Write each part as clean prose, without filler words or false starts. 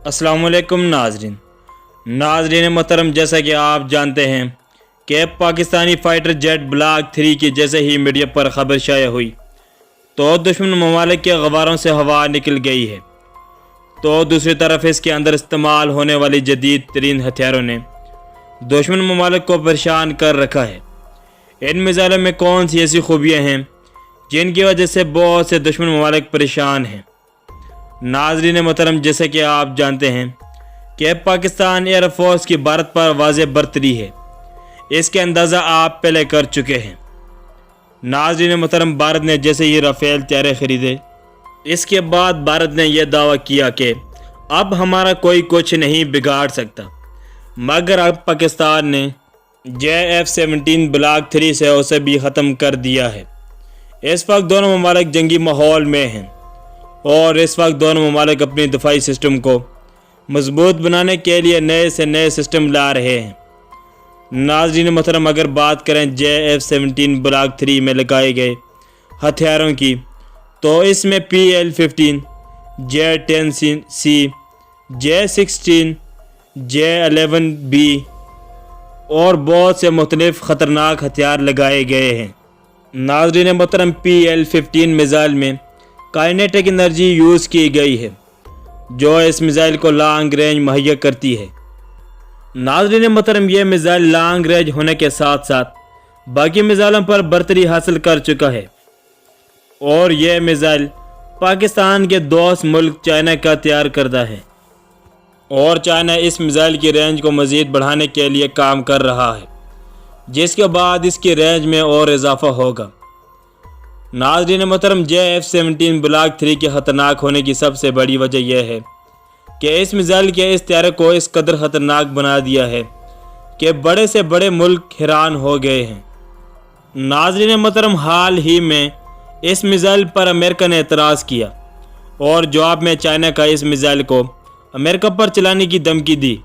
अस्सलाम वालेकुम नाजरीन मोहतरम, जैसा कि आप जानते हैं कि पाकिस्तानी फ़ाइटर जेट ब्लॉक 3 की जैसे ही मीडिया पर खबर शाया हुई तो दुश्मन ममालिक के गवारों से हवा निकल गई है। तो दूसरी तरफ इसके अंदर इस्तेमाल होने वाली जदीद तरीन हथियारों ने दुश्मन ममालिक को परेशान कर रखा है। इन मिसाइलों में कौन सी ऐसी खूबियाँ हैं जिनकी वजह से बहुत से दुश्मन ममालिक परेशान हैं। नाजरीन मोहतरम, जैसे कि आप जानते हैं कि पाकिस्तान एयरफोर्स की भारत पर वाज़ेह बरतरी है, इसके अंदाज़ा आप पहले कर चुके हैं। नाजरीन मोहतरम, भारत ने जैसे ही राफेल तैयारे ख़रीदे, इसके बाद भारत ने यह दावा किया कि अब हमारा कोई कुछ नहीं बिगाड़ सकता, मगर अब पाकिस्तान ने JF-17 ब्लॉक 3 से उसे भी ख़त्म कर दिया है। इस वक्त दोनों ममालिक जंगी माहौल में हैं और इस वक्त दोनों ममालिक अपनी दफाई सिस्टम को मजबूत बनाने के लिए नए से नए सिस्टम ला रहे हैं। नाज़रीन मोहतरम, अगर बात करें JF-17 ब्लॉक 3 में लगाए गए हथियारों की, तो इसमें PL-15, J-10C, J-16, J-11B और बहुत से मुख्तलिफ ख़तरनाक हथियार लगाए गए हैं। नाज़रीन मोहतरम, PL-15 मिसाइल में काइनेटिक एनर्जी यूज़ की गई है जो इस मिसाइल को लॉन्ग रेंज मुहैया करती है। नाज़रीन मोहतरम, यह मिसाइल लॉन्ग रेंज होने के साथ साथ बाकी मिसाइलों पर बरतरी हासिल कर चुका है और यह मिसाइल पाकिस्तान के दोस्त मुल्क चाइना का तैयार करदा है और चाइना इस मिसाइल की रेंज को मज़ीद बढ़ाने के लिए काम कर रहा है, जिसके बाद इसकी रेंज में और इजाफा होगा। नाज़रीन मोहतरम, JF-17 ब्लॉक 3 के ख़तरनाक होने की सबसे बड़ी वजह यह है कि इस मिसाइल के इस तैयारे को इस कदर ख़तरनाक बना दिया है कि बड़े से बड़े मुल्क हैरान हो गए हैं। नाज़रीन मोहतरम, हाल ही में इस मिसाइल पर अमेरिका ने एतराज़ किया और जवाब में चाइना का इस मिसाइल को अमेरिका पर चलाने की धमकी दी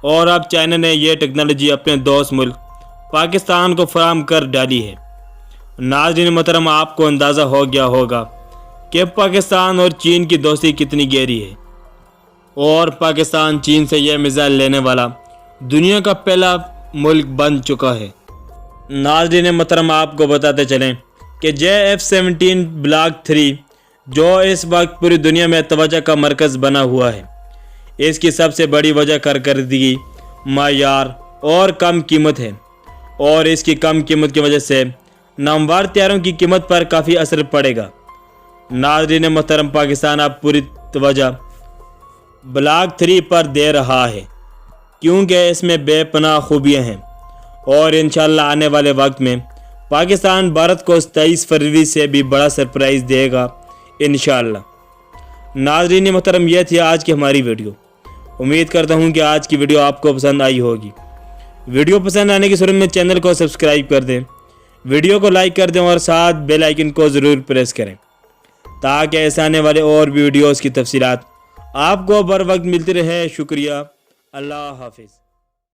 और अब चाइना ने यह टेक्नोलॉजी अपने दोस्त मुल्क पाकिस्तान को फराहम कर डाली है। नाज़रीन मोहतरम, आपको अंदाज़ा हो गया होगा कि पाकिस्तान और चीन की दोस्ती कितनी गहरी है और पाकिस्तान चीन से यह मिसाइल लेने वाला दुनिया का पहला मुल्क बन चुका है। नाज़रीन मोहतरम, आपको बताते चलें कि JF-17 ब्लॉक 3 जो इस वक्त पूरी दुनिया में तवज्जो का मरकज़ बना हुआ है, इसकी सबसे बड़ी वजह कारकर्दगी, मायार और कम कीमत है और इसकी कम कीमत की वजह से नामवर तैयारों की कीमत पर काफ़ी असर पड़ेगा। नाज़रीन मोहतरम, पाकिस्तान अब पूरी तवज्जो ब्लॉक 3 पर दे रहा है क्योंकि इसमें बेपनाह खूबियाँ हैं और इंशाअल्लाह आने वाले वक्त में पाकिस्तान भारत को 23 फरवरी से भी बड़ा सरप्राइज़ देगा इंशाअल्लाह। नाज़रीन मोहतरम, यह थी आज की हमारी वीडियो। उम्मीद करता हूँ कि आज की वीडियो आपको पसंद आई होगी। वीडियो पसंद आने की सूरत में चैनल को सब्सक्राइब कर दें, वीडियो को लाइक कर दें और साथ बेल आइकन को ज़रूर प्रेस करें ताकि ऐसे आने वाले और भी वीडियोज़ की तफसीलात आपको बर वक्त मिलती रहे। शुक्रिया। अल्लाह हाफिज़।